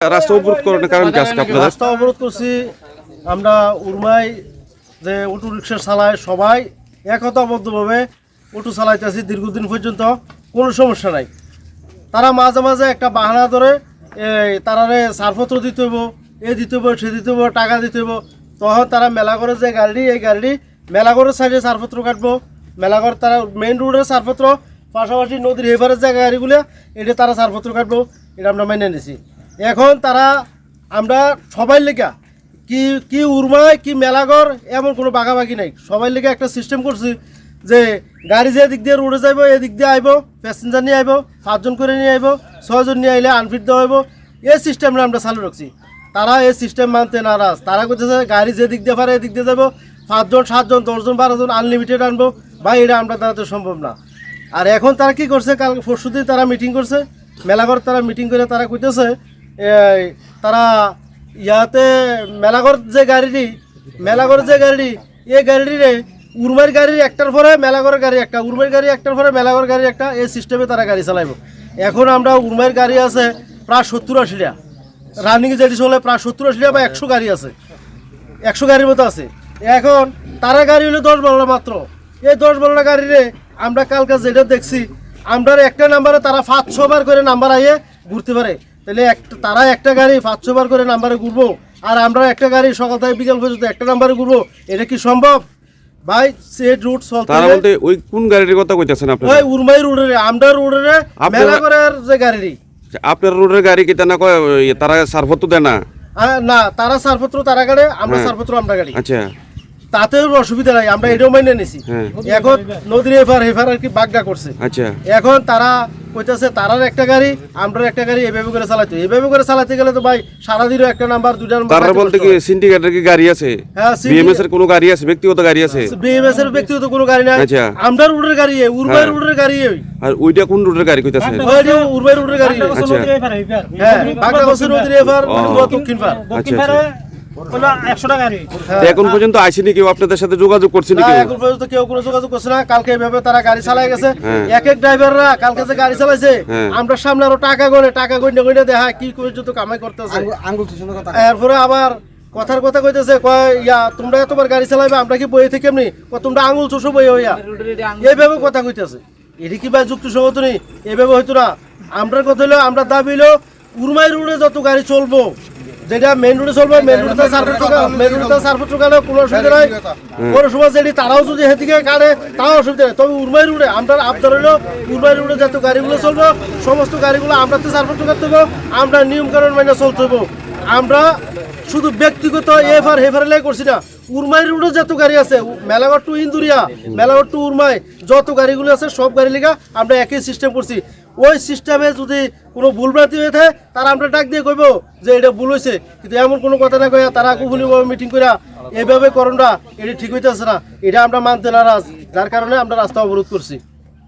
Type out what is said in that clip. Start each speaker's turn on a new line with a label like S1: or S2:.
S1: রাস্তা অবরোধ করার কারণ কি আজকে আপনারা?
S2: রাস্তা অবরোধ করছি আমরা উরমাই যে অটো রিক্সা চালায় সবাই একতাবদ্ধভাবে অটো চালাইতেছি দীর্ঘদিন পর্যন্ত, কোনো সমস্যা নাই। তারা মাঝে মাঝে একটা বাহানা ধরে তারারে ছাড়পত্র দিতে হইব, দিতে হইব, সে দিতে হইব, টাকা দিতে হইব। তখন তারা মেলাঘরের যে গাড়ি, এই গাড়ি মেলাঘরের সাইডে ছাড়পত্র কাটবো। মেলাঘর তারা মেইন রোডের ছাড়পত্র, পাশাপাশি নদীর হেফারের যে গাড়িগুলো এটা তারা ছাড়পত্র কাটবো। এটা আমরা মেনে নিছি। এখন তারা আমরা সবাই লেখা কি উরমায় কি মেলাঘর এমন কোনো বাঘাবাগি নাই। সবাই লেখা একটা সিস্টেম করছি যে গাড়ি যে দিক দিয়ে রোডে যাইব, এদিক দিয়ে আইব, প্যাসেঞ্জার নিয়ে আইব, 5 জন করে নিয়ে আইব, 6 জন নিয়ে আইলে আনফিট দেওয়া হইব। এই সিস্টেমটা আমরা চালু রাখছি। তারা এই সিস্টেম মানতে নারাজ। তারা করতেছে গাড়ি যে দিক দিয়ে পারে এদিক দিয়ে যাবো, 5 জন 7 জন 10 জন 12 জন আনলিমিটেড আনবো। ভাই এটা আমরা দ্বারা তো সম্ভব না। আর এখন তারা কি করছে, কাল পরশুদিন তারা মিটিং করছে মেলাঘর। তারা মিটিং করে তারা কইতেছে তারা ইয়াতে মেলাঘর যে গাড়িটি এই গাড়িটিরে উরমাইর গাড়ি একটার পরে মেলাঘরের গাড়ি একটা, উরমাইর গাড়ি একটার পরে মেলাঘর গাড়ি একটা, এই সিস্টেমে তারা গাড়ি চালাইব। এখন আমরা উরমাইর গাড়ি আছে প্রায় 70-80টা, রানিং যেটি চলে প্রায় 70-80টা বা 100 গাড়ি আছে, 100 গাড়ির মতো আছে। এখন তারা গাড়ি হলো 10-12টা মাত্র। এই 10-12টা গাড়িরে আমরা কালকে যেটা দেখছি, আমরা একটা নাম্বারে তারা 500 বার করে নাম্বার আইয়ে ঘুরতে পারে। তাহলে তারা একটা গাড়ি 500 বার করে নাম্বারে ঘুরবো, আর আমরা একটা গাড়ি সকাল থেকে বিকাল পর্যন্ত একটা নাম্বারে ঘুরবো? এটা কি সম্ভব ভাই? সেট রুট চলতে
S1: তারা বলতে ওই কোন গাড়ির কথা কইতাছেন আপনারা?
S2: ওই উরমাই রোডের, আমরা রোডের মেলাঘরের যে গাড়ি।
S1: আপনার রোডের গাড়ি কি না কয় তারা ছাড়পত্র দেয় না?
S2: না, তারা ছাড়পত্র তারা গাড়ি, আমরা ছাড়পত্র আমরা গাড়ি।
S1: আচ্ছা,
S2: তাতেও অসুবিধা নাই, আমরা এটাও মেনে নিছি। এখন নদীর হেফার আর কি বাগডা করছে।
S1: আচ্ছা,
S2: এখন তারা কইতাছে তারার একটা গাড়ি আমরার একটা গাড়ি, এভাবে করে চালাতে গেলে তো ভাই সারাদিনও একটা নাম্বার দুইটা নাম্বার।
S1: তারা বলতে কি সিন্ডিকেটের কি গাড়ি আছে?
S2: হ্যাঁ,
S1: বিএমএস এর কোনো গাড়ি আছে? ব্যক্তিগত গাড়ি আছে?
S2: বিএমএস এর ব্যক্তিগত কোনো গাড়ি নাই।
S1: আচ্ছা,
S2: আমরা রোডের গাড়ি, উরবাই রোডের গাড়ি।
S1: আর ওইটা কোন রোডের গাড়ি কইতাছে?
S2: ওইটা উরবাই রোডের গাড়ি।
S1: আচ্ছা,
S2: হ্যাঁ, বাগদাগোসের নদীর হেফার, দক্ষিণ পার।
S1: আচ্ছা,
S2: 100টা গাড়ি।
S1: এখন পর্যন্ত আইসিনি কেউ আপনাদের সাথে যোগাযোগ করছে নাকি?
S2: এখন পর্যন্ত কেউ কোনো যোগাযোগ করছে না। কালকে এভাবে তারা গাড়ি চালাই গেছে। এক ড্রাইভাররা কালকে যে গাড়ি চালাইছে, আমরা সামনে আরো টাকা গনে দেখা কি পর্যন্ত কামাই করতেছে। এরপরে আবার কথার কথা কইতেছে, কয় ইয়া তোমরা এতবার গাড়ি চালাইবে, আমরা কি বইয়ে থেকে এমনি তোমরা আঙুল চুষো বই হইয়া, এইভাবে কথা কইতেছে। এটি কি ভাই যুক্তিসঙ্গত নেই? এইভাবে হইতো না। আমরা কথা হইলো, আমরা দাবি হইলো উরমাই রোডে যত গাড়ি চলবো, যেটা মেইন রোডে চলবে, মেইন রোডে ছাড়পত্র কাটে কোনো অসুবিধা নাই। পৌরসভা যেটি তারাও যদি সেদিকে কাটে তাও অসুবিধা নেই। তবে উরমাই রোডে আমরা আবদার হইলো উরমাই রোডে যত গাড়িগুলো চলবো, সমস্ত গাড়িগুলো আমরা তো ছাড়পত্র কাটতে হবো, আমরা নিয়মকানুন মেনে চলতে হবো। আমরা শুধু ব্যক্তিগত হেফারেলাই করছি না, উরমাই রোডে যত গাড়ি আছে, মেলাঘর টু ইন্দুরিয়া, মেলাঘর টু উরমাই যত গাড়িগুলো আছে সব গাড়ি লেখা আমরা একই সিস্টেম করছি। ওই সিস্টেমে যদি কোনো ভুলভ্রান্তি হয়ে থাকে তারা আমরা ডাক দিয়ে কইব যে এটা ভুল হয়েছে, কিন্তু এমন কোনো কথা না কইয়া তারা কুফুলিভাবে মিটিং করে এইভাবে করণটা এটা ঠিক হইতেছে না। এটা আমরা মানতে নারাজ, যার কারণে আমরা রাস্তা অবরোধ করছি।